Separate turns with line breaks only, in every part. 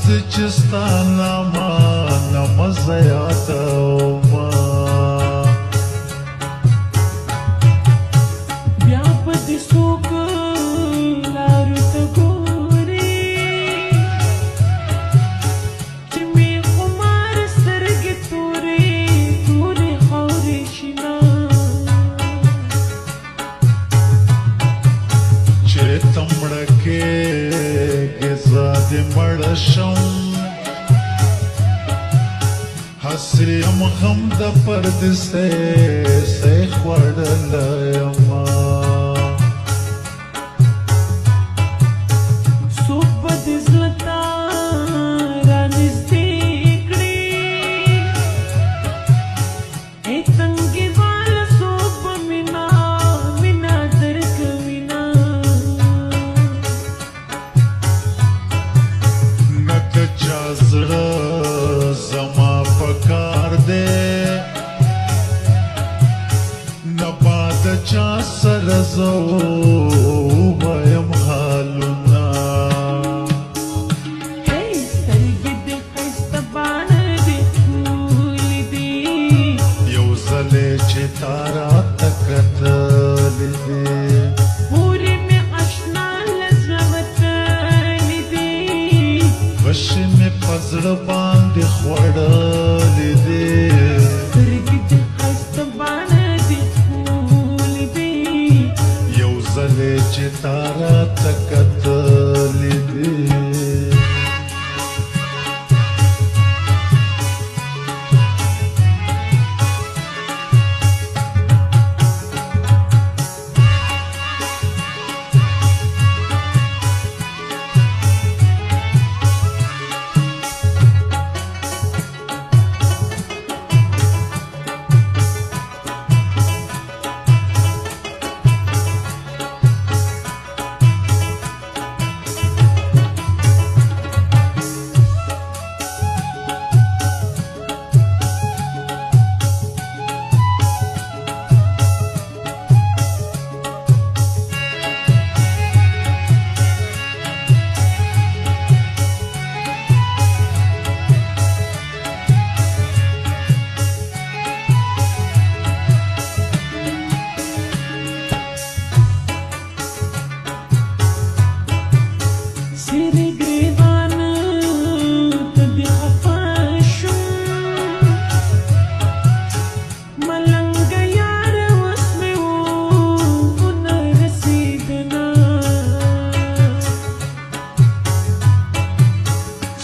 چستانا ما نمزیات ما
بیا پدې څوک لارو ته ګوري چې مې خمار سترګې تورې تورې خاورې شینا
چې تمړکې ګزا دې مړ شم حسري ام غم د پردسته سه خوړل یما
څوک به دې زړه ته رانږدې کړي ای تنګې واله څوک به مینه درکوینه
نه د چا زړه زما پکار دی نه باد چا سره زه ووایم حالونه
هی سترګې دې ښایسته باڼه دې ښکلې دي
یو ځلې چې تا راته کتلې دي
پورې مې اشنا له زړه وتلې دي
وشي مې په زړه باندې خوړلې دي
سترګې دې ښایسته باڼه دې ښکلې دي
یو ځلې چې تا راته کتلې دي
سیرې ګریوانه ته دې خفه شوم ملنګه یاره اوس مې ونه رسېدنه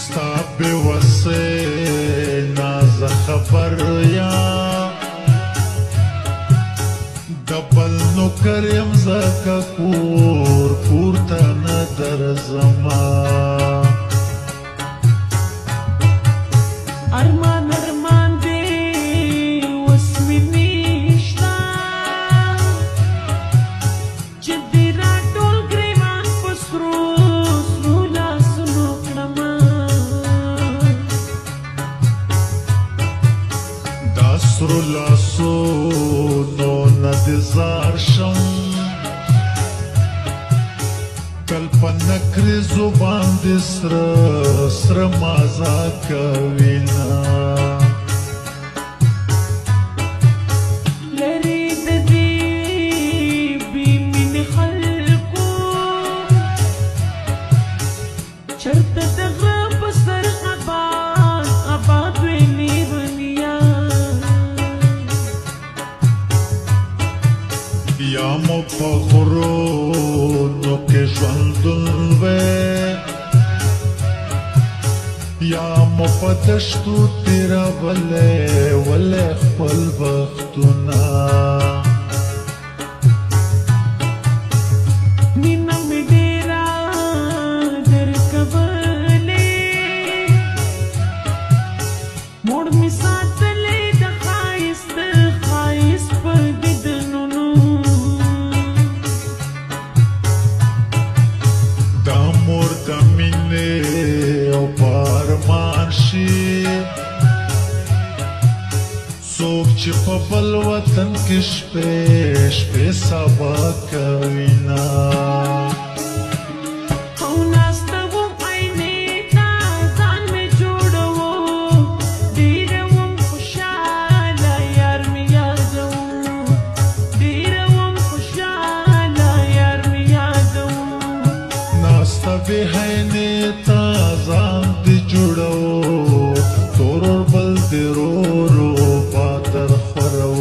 ستا بېوسۍ نازه خبر یم د بل نوکر یم ځکه کور ته نه درځمه
ارمان ارمان دې اوس مې نشته چې دې راټول ګریوان په سرو سرو لاسونو کړمه
دا سرو لاسونو نه دې زار شم تل په نکرې زبان دې سره مازه کوینه
لرې د دې بې مینې خلکو چرته د غره په سر آباد وې لیونیا
یا مو په غرونو کې ژوندون وې یا مو په دشتو تېرولې خپل وختونه
مینه مې ډېره درکولې موړ مې ساتلې د ښایست په دیدنونو
دا مور د مینې او په ارمان شي څوک چې په بل وطن کې شپې سبا کوینه
او ناسته وم عینې ته ځان
بهینه تازان دی جوړو تورور بل دی رو رو بادر خورو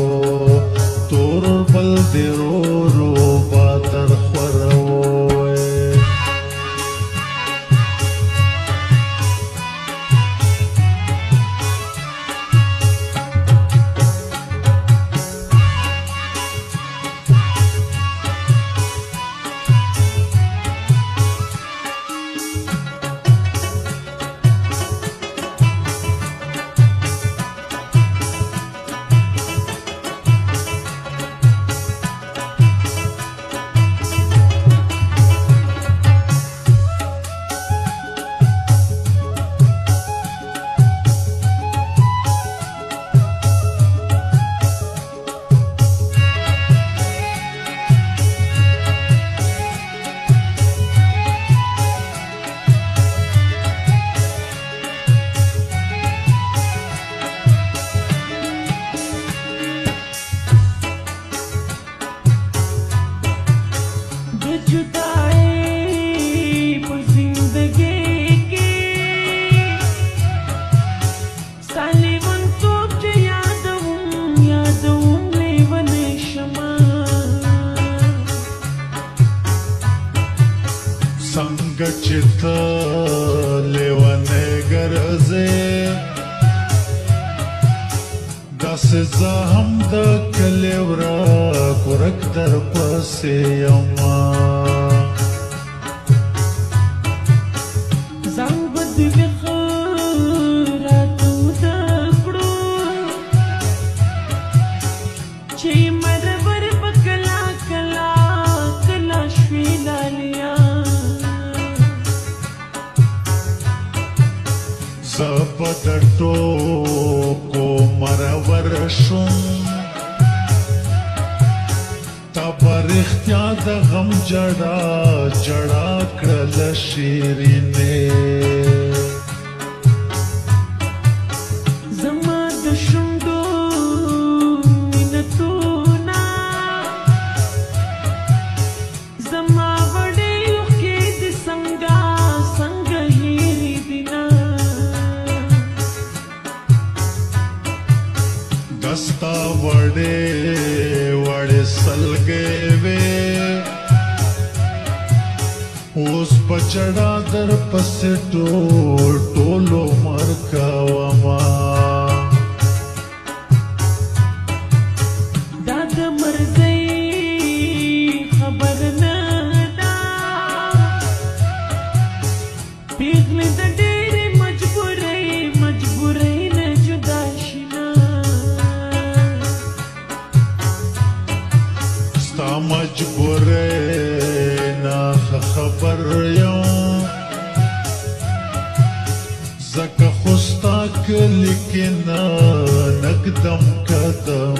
تورور بل دی رو رو بادر خورو څنګه چې ته لیونی ګرځې داسې زه هم د کلي ورک ورک در پسې یمه
زنګ به دې وي ښه راته کړو چې مرور به کله کله کله شوي لالیا
زه به د ټوکو مرور شوم تا به رښتیا د غم جړا جړا کړله شیرینې
زما د شونډو مینتونه زما وړې اوښکې دې څنګه څنګه هېرې دي نه
دستا وړې وړې سلګې وې اوس په چړا در پسې ټول عمر کومه
دا د مرزۍ خبر نه ده پیغلې د ډېرې مجبورۍ نه جدا شي نه
ستا مجبورۍ نه خبر یم ځکه خو ستا کلي کې نه نږدم قدم